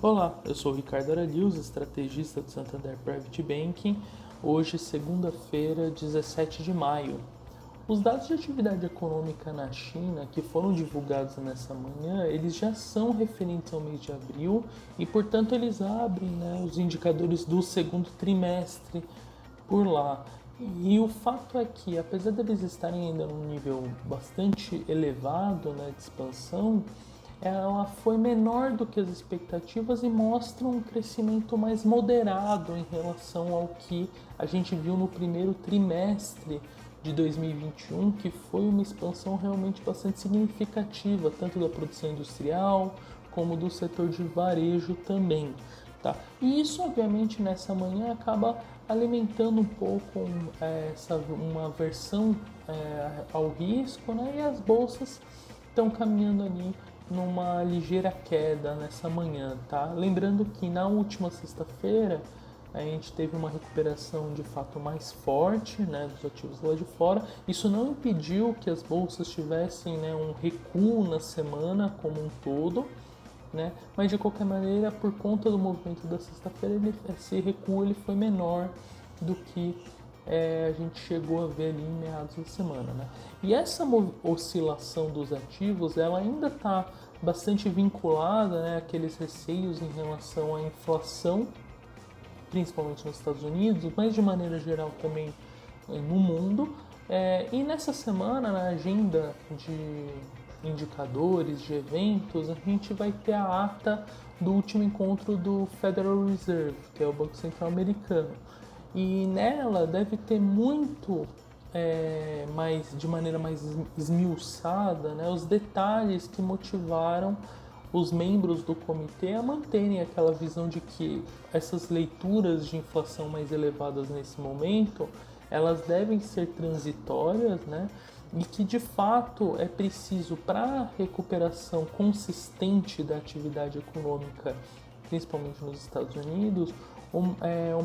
Olá, eu sou o Ricardo Aralius, estrategista do Santander Private Banking. Hoje, segunda-feira, 17 de maio. Os dados de atividade econômica na China, que foram divulgados nessa manhã, eles já são referentes ao mês de abril e, portanto, eles abrem, os indicadores do segundo trimestre por lá. E o fato é que, apesar deles estarem ainda num nível bastante elevado, de expansão, ela foi menor do que as expectativas e mostra um crescimento mais moderado em relação ao que a gente viu no primeiro trimestre de 2021, que foi uma expansão realmente bastante significativa, tanto da produção industrial como do setor de varejo também. Tá? E isso, obviamente, nessa manhã acaba alimentando um pouco uma aversão ao risco, e as bolsas estão caminhando ali numa ligeira queda nessa manhã, tá? Lembrando que na última sexta-feira a gente teve uma recuperação de fato mais forte, dos ativos lá de fora. Isso não impediu que as bolsas tivessem, um recuo na semana como um todo, mas de qualquer maneira, por conta do movimento da sexta-feira, esse recuo ele foi menor do que a gente chegou a ver ali em meados da semana. E essa oscilação dos ativos, ela ainda está bastante vinculada, àqueles receios em relação à inflação, principalmente nos Estados Unidos, mas de maneira geral também no mundo. E nessa semana, na agenda de indicadores, de eventos, a gente vai ter a ata do último encontro do Federal Reserve, que é o Banco Central Americano. E nela deve ter muito, de maneira mais esmiuçada, os detalhes que motivaram os membros do comitê a manterem aquela visão de que essas leituras de inflação mais elevadas nesse momento, elas devem ser transitórias, e que de fato é preciso, para a recuperação consistente da atividade econômica, principalmente nos Estados Unidos,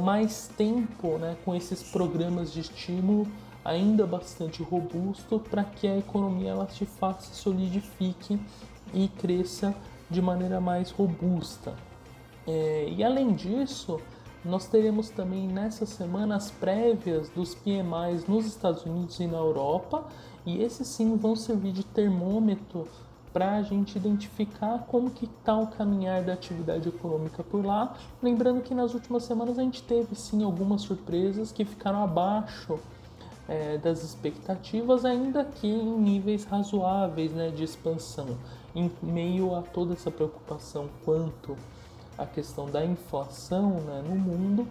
mais tempo, com esses programas de estímulo ainda bastante robusto, para que a economia ela de fato se solidifique e cresça de maneira mais robusta. E além disso, nós teremos também nessa semana as prévias dos PMIs nos Estados Unidos e na Europa, e esses sim vão servir de termômetro para a gente identificar como que está o caminhar da atividade econômica por lá. Lembrando que nas últimas semanas a gente teve sim algumas surpresas que ficaram abaixo das expectativas, ainda que em níveis razoáveis, de expansão, em meio a toda essa preocupação quanto à questão da inflação, no mundo.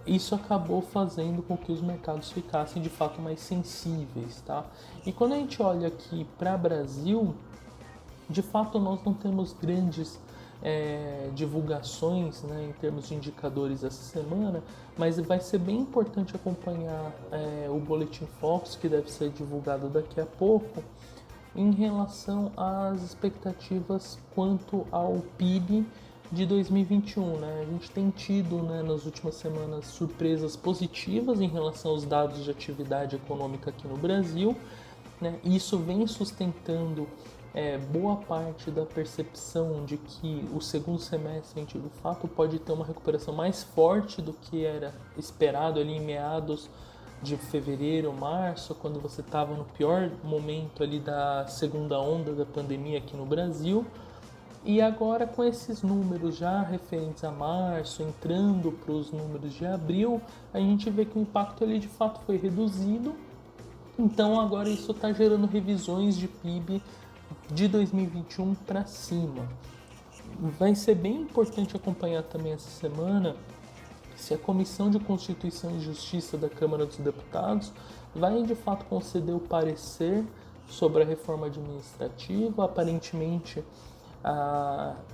Isso acabou fazendo com que os mercados ficassem de fato mais sensíveis, tá? E quando a gente olha aqui para o Brasil, de fato nós não temos grandes divulgações, em termos de indicadores essa semana, mas vai ser bem importante acompanhar o Boletim Focus, que deve ser divulgado daqui a pouco, em relação às expectativas quanto ao PIB de 2021. A gente tem tido, nas últimas semanas, surpresas positivas em relação aos dados de atividade econômica aqui no Brasil, e isso vem sustentando boa parte da percepção de que o segundo semestre a gente de fato pode ter uma recuperação mais forte do que era esperado ali em meados de fevereiro, março, quando você estava no pior momento ali da segunda onda da pandemia aqui no Brasil. E agora, com esses números já referentes a março, entrando para os números de abril, a gente vê que o impacto ele de fato foi reduzido. Então agora isso está gerando revisões de PIB de 2021 para cima. Vai ser bem importante acompanhar também essa semana se a Comissão de Constituição e Justiça da Câmara dos Deputados vai de fato conceder o parecer sobre a reforma administrativa. Aparentemente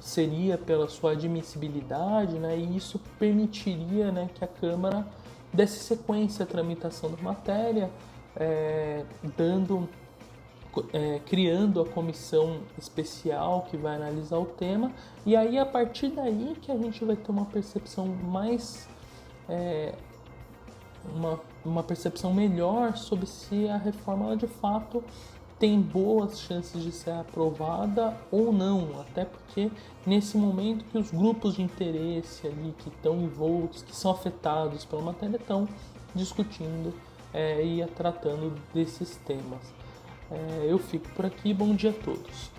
seria pela sua admissibilidade, e isso permitiria que a Câmara desse sequência à tramitação da matéria, criando a comissão especial que vai analisar o tema, e aí a partir daí que a gente vai ter uma percepção mais uma percepção melhor sobre se a reforma ela, de fato tem boas chances de ser aprovada ou não, até porque nesse momento que os grupos de interesse ali que estão envoltos, que são afetados pela matéria, estão discutindo e tratando desses temas. Eu fico por aqui, bom dia a todos.